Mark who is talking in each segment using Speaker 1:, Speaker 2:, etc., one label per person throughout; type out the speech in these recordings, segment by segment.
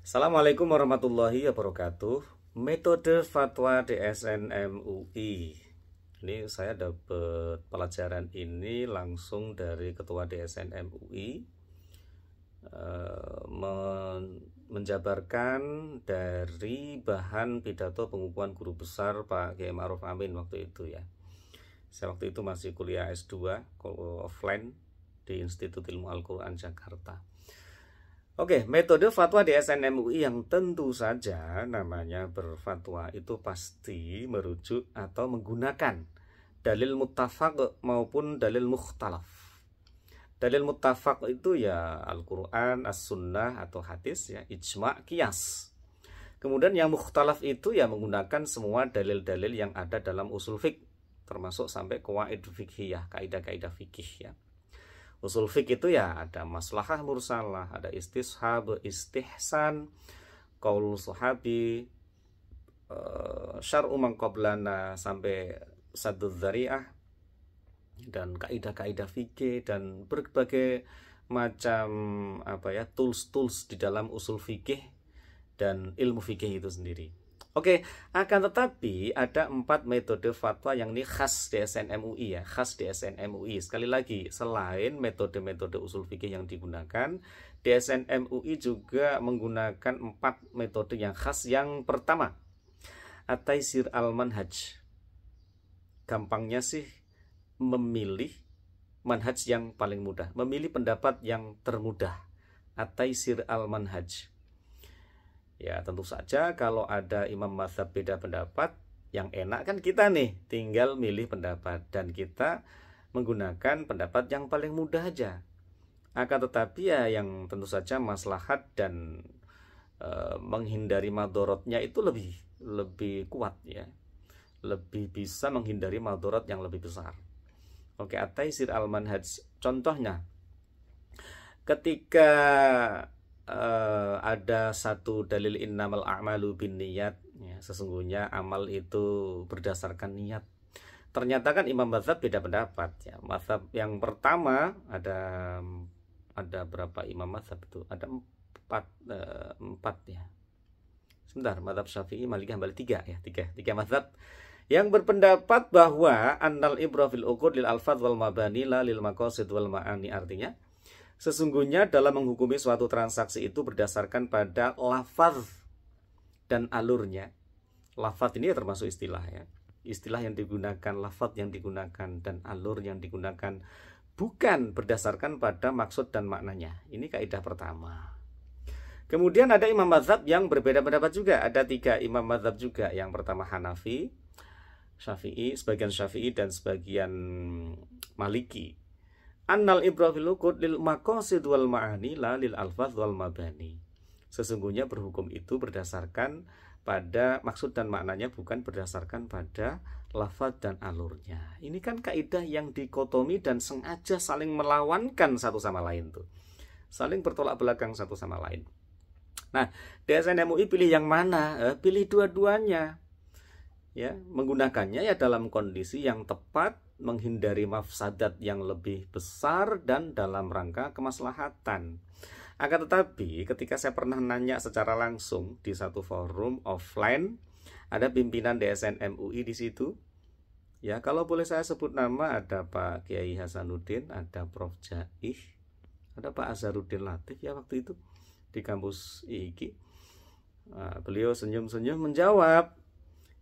Speaker 1: Assalamualaikum warahmatullahi wabarakatuh. Metode fatwa DSN MUI. Ini saya dapat pelajaran ini langsung dari Ketua DSN MUI, menjabarkan dari bahan pidato pengukuhan guru besar Pak Kiai Ma'ruf Amin waktu itu ya. Saya waktu itu masih kuliah S2 offline di Institut Ilmu Al-Quran Jakarta. Oke, metode fatwa DSN MUI yang tentu saja namanya berfatwa itu pasti merujuk atau menggunakan dalil muttafaq maupun dalil mukhtalaf. Dalil muttafaq itu ya Al-Quran, As-Sunnah atau hadis ya, ijma', qiyas. Kemudian yang mukhtalaf itu ya menggunakan semua dalil-dalil yang ada dalam usul fiqh, termasuk sampai qawaid fiqhiyah, kaidah-kaidah fikih ya. Usul fiqh itu ya ada maslahah mursalah, ada istishab, istihsan, qaul sahabi, syar'u man qablana sampai sadduz dzari'ah, dan kaidah-kaidah fikih dan berbagai macam tools-tools di dalam usul fikih dan ilmu fikih itu sendiri. Oke, akan tetapi ada 4 metode fatwa yang ini khas DSN MUI ya, khas DSN MUI. Sekali lagi, selain metode-metode usul fikih yang digunakan, DSN MUI juga menggunakan 4 metode yang khas. Yang pertama, at-taysir al-manhaj. Gampangnya sih memilih manhaj yang paling mudah, memilih pendapat yang termudah. At-taysir al-manhaj. Ya tentu saja kalau ada imam mazhab beda pendapat, yang enak kan kita nih tinggal milih pendapat dan kita menggunakan pendapat yang paling mudah aja. Akan tetapi ya yang tentu saja maslahat dan menghindari madorotnya itu lebih kuat ya, lebih bisa menghindari madorot yang lebih besar. Oke, at-taysir al-manhaj contohnya ketika ada satu dalil innamal a'malu binniyat ya, sesungguhnya amal itu berdasarkan niat. Ternyata kan imam mazhab beda pendapat ya. Mazhab yang pertama ada berapa imam mazhab itu? Ada 4 ya. Sebentar, mazhab Syafi'i, Maliki, Hambali 3 ya, 3 mazhab yang berpendapat bahwa annal ibrah fil uqud lil alfaz wal mabani la lil maqasid wal ma'ani, artinya sesungguhnya dalam menghukumi suatu transaksi itu berdasarkan pada lafaz dan alurnya. Lafaz ini termasuk istilah ya. Istilah yang digunakan, lafaz yang digunakan, dan alur yang digunakan bukan berdasarkan pada maksud dan maknanya. Ini kaidah pertama. Kemudian ada imam mazhab yang berbeda pendapat juga. Ada 3 imam mazhab juga. Yang pertama Hanafi, Syafi'i, sebagian Syafi'i dan sebagian Maliki. Annal ibrah fil uqud lil maqasid wal ma'ani la lil alfaz wal mabani. Sesungguhnya berhukum itu berdasarkan pada maksud dan maknanya, bukan berdasarkan pada lafaz dan alurnya. Ini kan kaidah yang dikotomi dan sengaja saling melawankan satu sama lain tuh. Saling bertolak belakang satu sama lain. Nah, DSN MUI pilih yang mana? Pilih dua-duanya. Ya, menggunakannya ya dalam kondisi yang tepat, menghindari mafsadat yang lebih besar dan dalam rangka kemaslahatan. Akan tetapi ketika saya pernah nanya secara langsung di satu forum offline, ada pimpinan DSN MUI di situ. Ya, kalau boleh saya sebut nama, ada Pak Kiai Hasanuddin, ada Prof Jaih, ada Pak Azharuddin Latif ya waktu itu di kampus IGI. Nah, beliau senyum-senyum menjawab,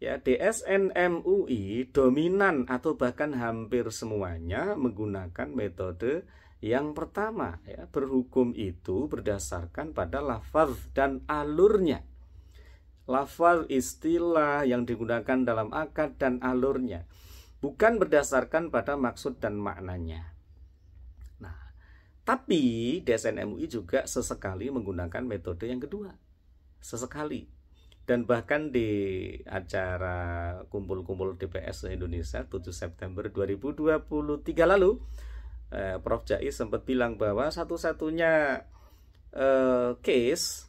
Speaker 1: ya, DSN MUI dominan atau bahkan hampir semuanya menggunakan metode yang pertama ya, berhukum itu berdasarkan pada lafaz dan alurnya. Lafaz istilah yang digunakan dalam akad dan alurnya, bukan berdasarkan pada maksud dan maknanya. Nah, tapi DSN MUI juga sesekali menggunakan metode yang kedua. Sesekali. Dan bahkan di acara kumpul-kumpul DPS Indonesia 7 September 2023 lalu, Prof Jaih sempat bilang bahwa satu-satunya case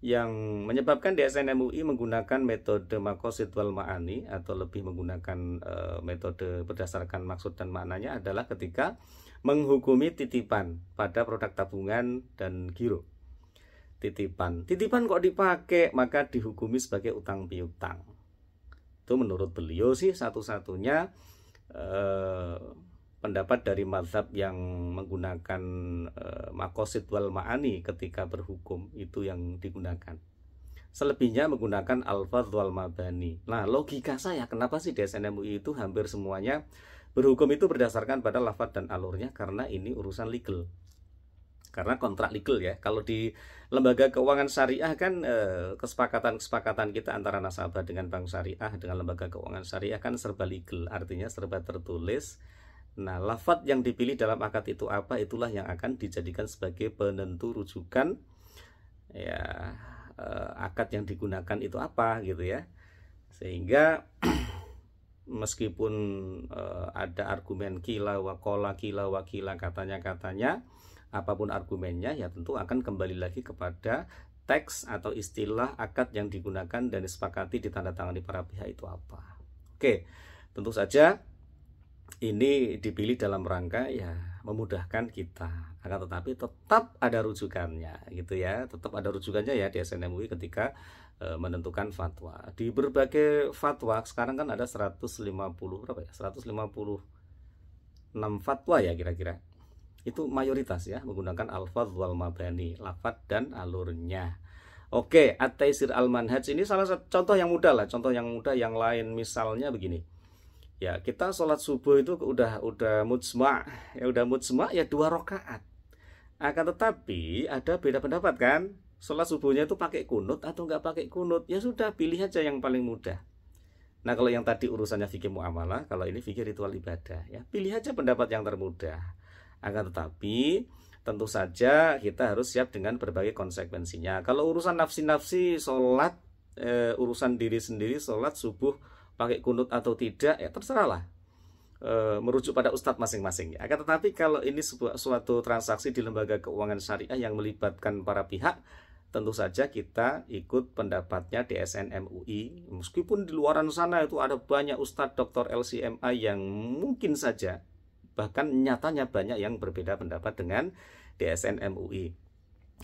Speaker 1: yang menyebabkan DSN MUI menggunakan metode maqasid wal ma'ani atau lebih menggunakan metode berdasarkan maksud dan maknanya adalah ketika menghukumi titipan pada produk tabungan dan giro. titipan. Titipan kok dipakai, maka dihukumi sebagai utang piutang. Itu menurut beliau sih satu-satunya pendapat dari mazhab yang menggunakan maqasid wal ma'ani ketika berhukum, itu yang digunakan. Selebihnya menggunakan alfadz wal mabani. Nah, logika saya kenapa sih DSN MUI itu hampir semuanya berhukum itu berdasarkan pada lafadz dan alurnya, karena ini urusan legal. Karena kontrak legal ya. Kalau di lembaga keuangan syariah kan kesepakatan-kesepakatan kita antara nasabah dengan bank syariah, dengan lembaga keuangan syariah kan serba legal, artinya serba tertulis. Nah, lafadz yang dipilih dalam akad itu apa, itulah yang akan dijadikan sebagai penentu rujukan ya, akad yang digunakan itu apa gitu ya. Sehingga meskipun ada argumen kila wakola, kila wakila, katanya apapun argumennya, ya tentu akan kembali lagi kepada teks atau istilah akad yang digunakan dan disepakati ditandatangani para pihak itu apa. Oke, tentu saja ini dipilih dalam rangka ya memudahkan kita, akan tetapi tetap ada rujukannya gitu ya, tetap ada rujukannya ya DSN MUI ketika menentukan fatwa. Di berbagai fatwa sekarang kan ada 150 berapa ya? 156 fatwa ya kira-kira. Itu mayoritas ya menggunakan alfadz wal mabani, lafadz dan alurnya. Oke, At-Taisir Al-Manhaj ini salah satu contoh yang mudah lah, contoh yang mudah yang lain misalnya begini. Ya, kita sholat subuh itu udah mujma', ya 2 rakaat. Akan tetapi ada beda pendapat kan? Sholat subuhnya itu pakai kunut atau nggak pakai kunut? Ya sudah, pilih aja yang paling mudah. Nah, kalau yang tadi urusannya fikih muamalah, kalau ini fikih ritual ibadah, ya pilih aja pendapat yang termudah. Akan tetapi tentu saja kita harus siap dengan berbagai konsekuensinya. Kalau urusan nafsi-nafsi sholat, urusan diri sendiri sholat subuh pakai kunut atau tidak, ya terserahlah, merujuk pada ustadz masing-masing. Akan tetapi kalau ini suatu transaksi di lembaga keuangan syariah yang melibatkan para pihak, tentu saja kita ikut pendapatnya DSN MUI. Meskipun di luaran sana itu ada banyak ustadz Dr. LCMA yang mungkin saja, bahkan nyatanya banyak yang berbeda pendapat dengan DSN MUI.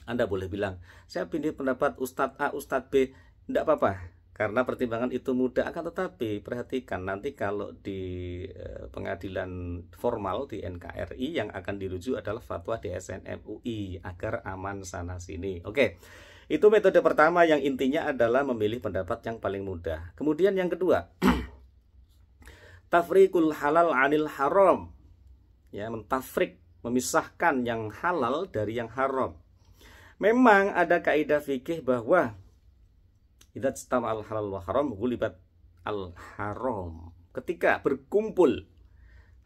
Speaker 1: Anda boleh bilang, saya pilih pendapat ustadz A, ustadz B, tidak apa-apa, karena pertimbangan itu mudah. Akan tetapi perhatikan nanti kalau di pengadilan formal di NKRI yang akan dirujuk adalah fatwa DSN MUI agar aman sana sini. Oke, itu metode pertama yang intinya adalah memilih pendapat yang paling mudah. Kemudian yang kedua, tafriqul halal anil haram, ya, mentafrik, memisahkan yang halal dari yang haram. Memang ada kaidah fikih bahwa idza istama al halal wa haram ghulibat al haram. Ketika berkumpul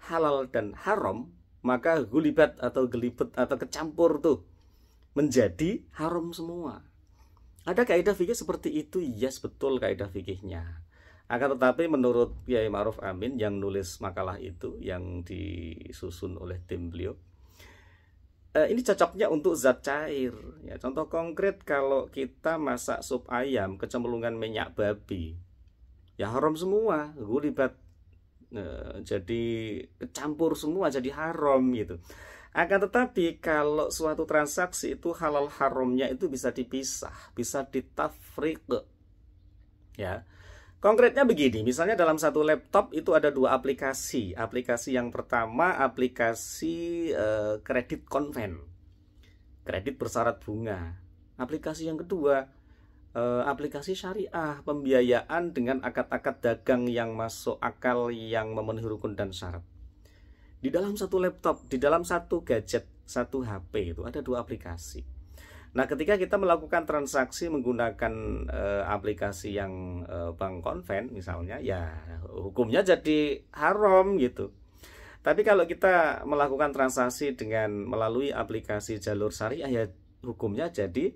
Speaker 1: halal dan haram, maka ghulibat atau gelibet atau kecampur tuh menjadi haram semua. Ada kaidah fikih seperti itu, yes, betul kaidah fikihnya. Akan tetapi menurut Kiai Ma'ruf Amin yang nulis makalah itu, yang disusun oleh tim beliau, ini cocoknya untuk zat cair. Ya, contoh konkret, kalau kita masak sup ayam kecemplungan minyak babi, ya haram semua, gulibat, jadi kecampur semua, jadi haram gitu. Akan tetapi kalau suatu transaksi itu halal haramnya itu bisa dipisah, bisa ditafriq. Ya. Konkretnya begini, misalnya dalam satu laptop itu ada 2 aplikasi. Aplikasi yang pertama aplikasi kredit konven, kredit bersyarat bunga. Aplikasi yang kedua aplikasi syariah, pembiayaan dengan akad-akad dagang yang masuk akal, yang memenuhi rukun dan syarat. Di dalam satu laptop, di dalam satu gadget, satu HP itu ada 2 aplikasi. Nah, ketika kita melakukan transaksi menggunakan aplikasi yang bank konven misalnya, ya hukumnya jadi haram gitu. Tapi kalau kita melakukan transaksi dengan melalui aplikasi jalur syariah, ya hukumnya jadi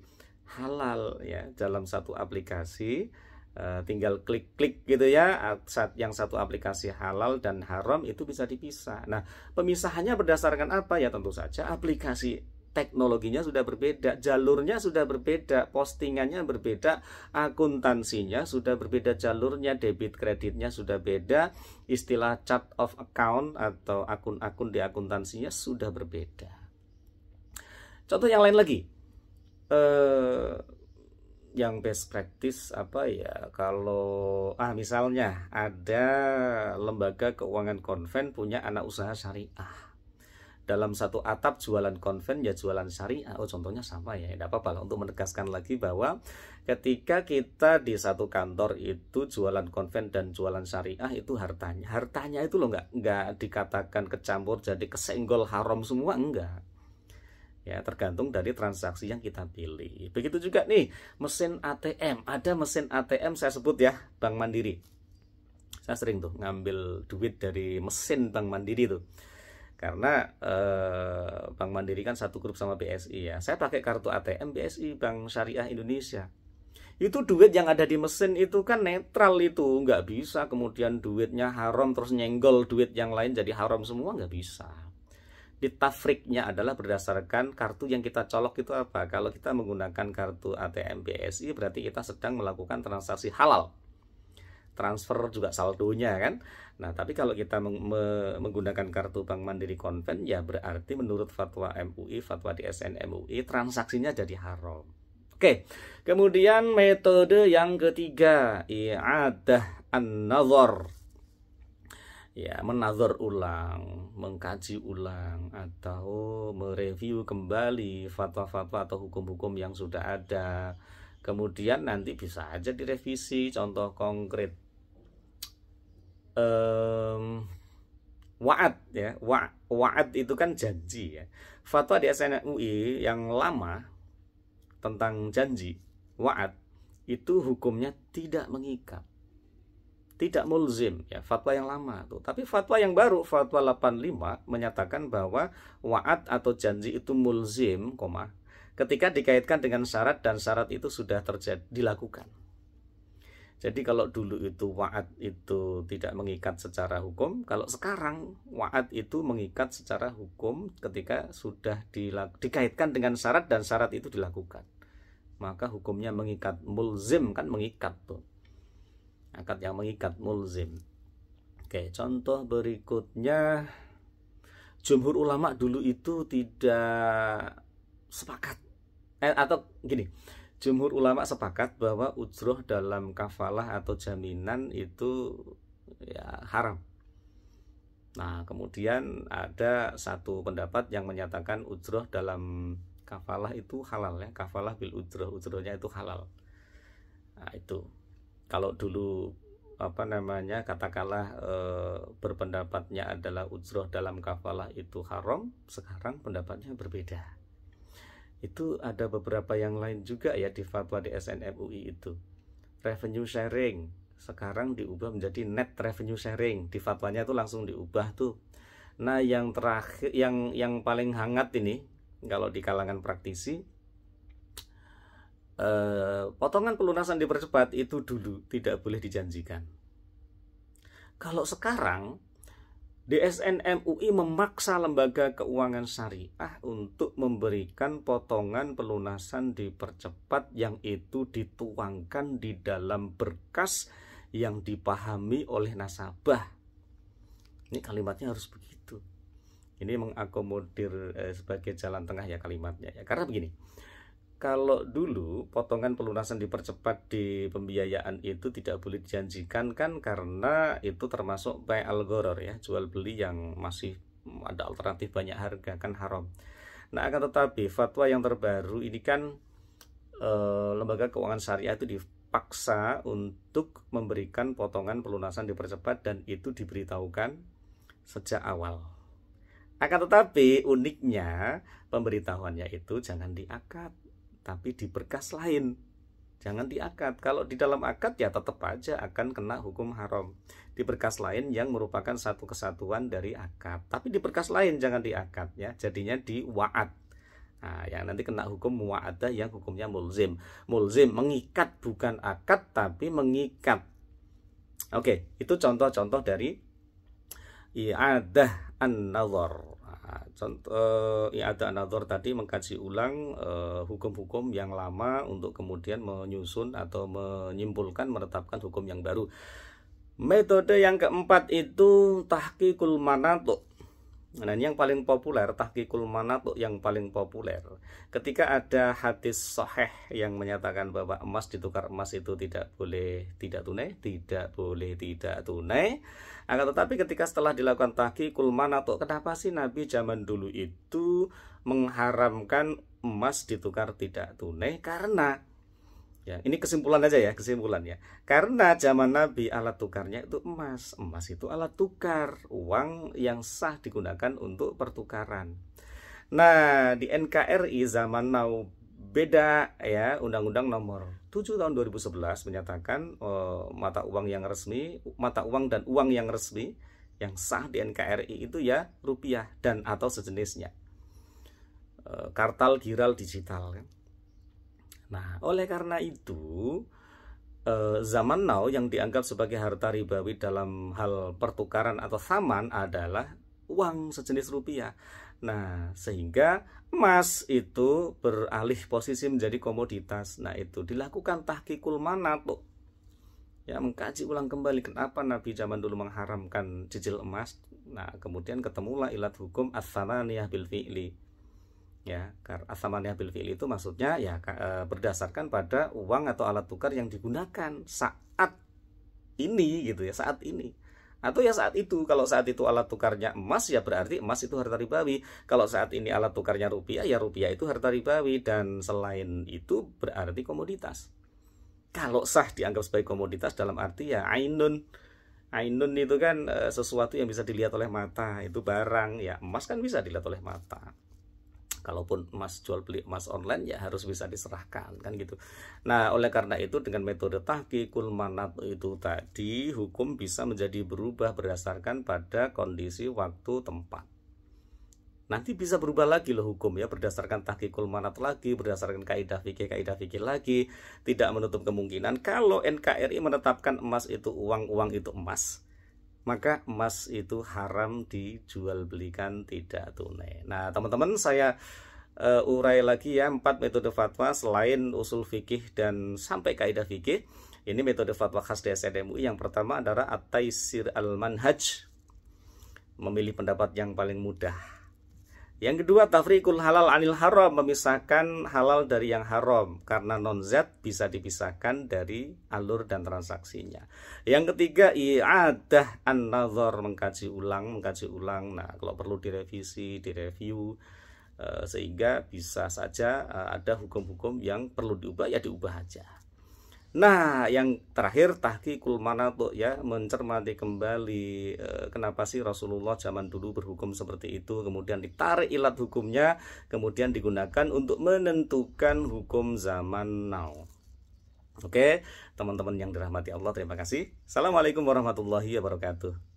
Speaker 1: halal ya. Dalam satu aplikasi tinggal klik-klik gitu ya, yang satu aplikasi halal dan haram itu bisa dipisah. Nah, pemisahannya berdasarkan apa? Ya tentu saja aplikasi teknologinya sudah berbeda, jalurnya sudah berbeda, postingannya berbeda, akuntansinya sudah berbeda, jalurnya debit kreditnya sudah beda, istilah chart of account atau akun-akun di akuntansinya sudah berbeda. Contoh yang lain lagi, yang best practice apa ya, kalau misalnya ada lembaga keuangan konven punya anak usaha syariah, dalam satu atap jualan konven ya jualan syariah, contohnya sama ya, tidak apa-apa lah, untuk menegaskan lagi bahwa ketika kita di satu kantor itu jualan konven dan jualan syariah, itu hartanya itu loh nggak dikatakan kecampur jadi kesenggol haram semua, enggak ya, tergantung dari transaksi yang kita pilih. Begitu juga nih mesin ATM, ada mesin ATM saya sebut ya, Bank Mandiri. Saya sering tuh ngambil duit dari mesin Bank Mandiri tuh, karena Bank Mandiri kan satu grup sama BSI ya. Saya pakai kartu ATM BSI, Bank Syariah Indonesia. Itu duit yang ada di mesin itu kan netral, itu nggak bisa kemudian duitnya haram terus nyenggol duit yang lain jadi haram semua, nggak bisa. Ditafriknya adalah berdasarkan kartu yang kita colok itu apa. Kalau kita menggunakan kartu ATM BSI berarti kita sedang melakukan transaksi halal, transfer juga saldonya kan. Nah tapi kalau kita menggunakan kartu Bank Mandiri Konven ya berarti menurut fatwa MUI, fatwa DSN MUI, transaksinya jadi haram. Oke, kemudian metode yang ketiga, i'adah an-nazar. Ya, menazar ulang, mengkaji ulang, atau mereview kembali fatwa-fatwa atau hukum-hukum yang sudah ada. Kemudian nanti bisa aja direvisi. Contoh konkret, wa'ad ya, wa'ad itu kan janji ya. Fatwa di DSN MUI yang lama tentang janji, wa'ad itu hukumnya tidak mengikat, tidak mulzim ya, fatwa yang lama tuh. Tapi fatwa yang baru, fatwa 85 menyatakan bahwa wa'ad atau janji itu mulzim, ketika dikaitkan dengan syarat dan syarat itu sudah terjadi, dilakukan. Jadi kalau dulu itu wa'ad itu tidak mengikat secara hukum, kalau sekarang wa'ad itu mengikat secara hukum ketika sudah dikaitkan dengan syarat dan syarat itu dilakukan. Maka hukumnya mengikat, mulzim kan mengikat tuh. Akad yang mengikat, mulzim. Oke, contoh berikutnya, jumhur ulama dulu itu tidak sepakat, atau gini, jumhur ulama sepakat bahwa ujroh dalam kafalah atau jaminan itu ya haram. Nah kemudian ada satu pendapat yang menyatakan ujroh dalam kafalah itu halal ya, kafalah bil ujroh, ujrohnya itu halal. Nah itu kalau dulu katakanlah berpendapatnya adalah ujroh dalam kafalah itu haram, sekarang pendapatnya berbeda. Itu ada beberapa yang lain juga ya di fatwa DSN MUI itu. Revenue sharing sekarang diubah menjadi net revenue sharing, di fatwanya itu langsung diubah tuh. Nah yang terakhir, yang paling hangat ini kalau di kalangan praktisi, potongan pelunasan dipercepat itu dulu tidak boleh dijanjikan. Kalau sekarang DSN MUI memaksa lembaga keuangan syariah untuk memberikan potongan pelunasan dipercepat yang itu dituangkan di dalam berkas yang dipahami oleh nasabah. Ini kalimatnya harus begitu. Ini mengakomodir sebagai jalan tengah ya kalimatnya ya. Karena begini, kalau dulu potongan pelunasan dipercepat di pembiayaan itu tidak boleh dijanjikan kan, karena itu termasuk bay al-gharar ya, jual beli yang masih ada alternatif banyak harga, kan haram. Nah akan tetapi fatwa yang terbaru ini kan lembaga keuangan syariah itu dipaksa untuk memberikan potongan pelunasan dipercepat, dan itu diberitahukan sejak awal. Akan tetapi uniknya pemberitahuannya itu jangan diakad, tapi di berkas lain. Jangan diakad. Kalau di dalam akad ya tetap aja akan kena hukum haram. Di berkas lain yang merupakan satu kesatuan dari akad. Tapi di berkas lain jangan diakad ya. Jadinya di wa'ad. Nah, yang nanti kena hukum mu'adah yang hukumnya mulzim. Mulzim mengikat, bukan akad tapi mengikat. Oke, itu contoh-contoh dari i'adah an-nazar. Contoh i'adah an-nazar tadi mengkaji ulang hukum-hukum yang lama untuk kemudian menyusun atau menyimpulkan, menetapkan hukum yang baru. Metode yang keempat itu tahqiqul manatu. Nah, ini yang paling populer, tahqiqul manat yang paling populer. Ketika ada hadis sahih yang menyatakan bahwa emas ditukar emas itu tidak boleh tidak tunai, tidak boleh tidak tunai. Akan tetapi ketika setelah dilakukan tahqiqul manat, kenapa sih Nabi zaman dulu itu mengharamkan emas ditukar tidak tunai? Karena ya, ini kesimpulan aja ya, kesimpulannya. Karena zaman Nabi alat tukarnya itu emas. Emas itu alat tukar, uang yang sah digunakan untuk pertukaran. Nah, di NKRI zaman now beda ya, Undang-Undang Nomor 7 tahun 2011 menyatakan mata uang yang resmi, mata uang dan uang yang resmi yang sah di NKRI itu ya rupiah dan atau sejenisnya. Kartal, giral, digital kan. Nah, oleh karena itu zaman now yang dianggap sebagai harta ribawi dalam hal pertukaran atau thaman adalah uang sejenis rupiah. Nah, sehingga emas itu beralih posisi menjadi komoditas. Nah, itu dilakukan tahqiqul manat, ya, mengkaji ulang kembali kenapa Nabi zaman dulu mengharamkan cicil emas. Nah, kemudian ketemulah ilat hukum ats-tsamaniyah bil fi'li. Ya, ats-tsamaniyah bil fi'li itu maksudnya ya berdasarkan pada uang atau alat tukar yang digunakan saat ini gitu ya, saat ini. Atau ya saat itu, kalau saat itu alat tukarnya emas ya berarti emas itu harta ribawi. Kalau saat ini alat tukarnya rupiah ya rupiah itu harta ribawi, dan selain itu berarti komoditas. Kalau sah dianggap sebagai komoditas dalam arti ya ainun. Ainun itu kan sesuatu yang bisa dilihat oleh mata, itu barang. Ya, emas kan bisa dilihat oleh mata. Kalaupun emas jual beli emas online ya harus bisa diserahkan kan gitu. Nah, oleh karena itu dengan metode tahqiqul manat itu tadi, hukum bisa menjadi berubah berdasarkan pada kondisi, waktu, tempat. Nanti bisa berubah lagi loh hukum ya, berdasarkan tahqiqul manat lagi, berdasarkan kaidah fikih lagi. Tidak menutup kemungkinan kalau NKRI menetapkan emas itu uang, uang itu emas, maka emas itu haram dijual belikan tidak tunai. Nah, teman-teman, saya urai lagi ya 4 metode fatwa selain usul fikih dan sampai kaidah fikih. Ini metode fatwa khas DSN MUI. Yang pertama adalah at-taisir al-manhaj, memilih pendapat yang paling mudah. Yang kedua, tafriqul halal anil haram, memisahkan halal dari yang haram karena non-zat bisa dipisahkan dari alur dan transaksinya. Yang ketiga, i'adah an-nazar, mengkaji ulang. Nah, kalau perlu direvisi, direview, sehingga bisa saja ada hukum-hukum yang perlu diubah ya diubah aja. Nah, yang terakhir tahqiqul manat ya, mencermati kembali kenapa sih Rasulullah zaman dulu berhukum seperti itu, kemudian ditarik ilat hukumnya, kemudian digunakan untuk menentukan hukum zaman now. Oke, teman-teman yang dirahmati Allah, terima kasih. Assalamualaikum warahmatullahi wabarakatuh.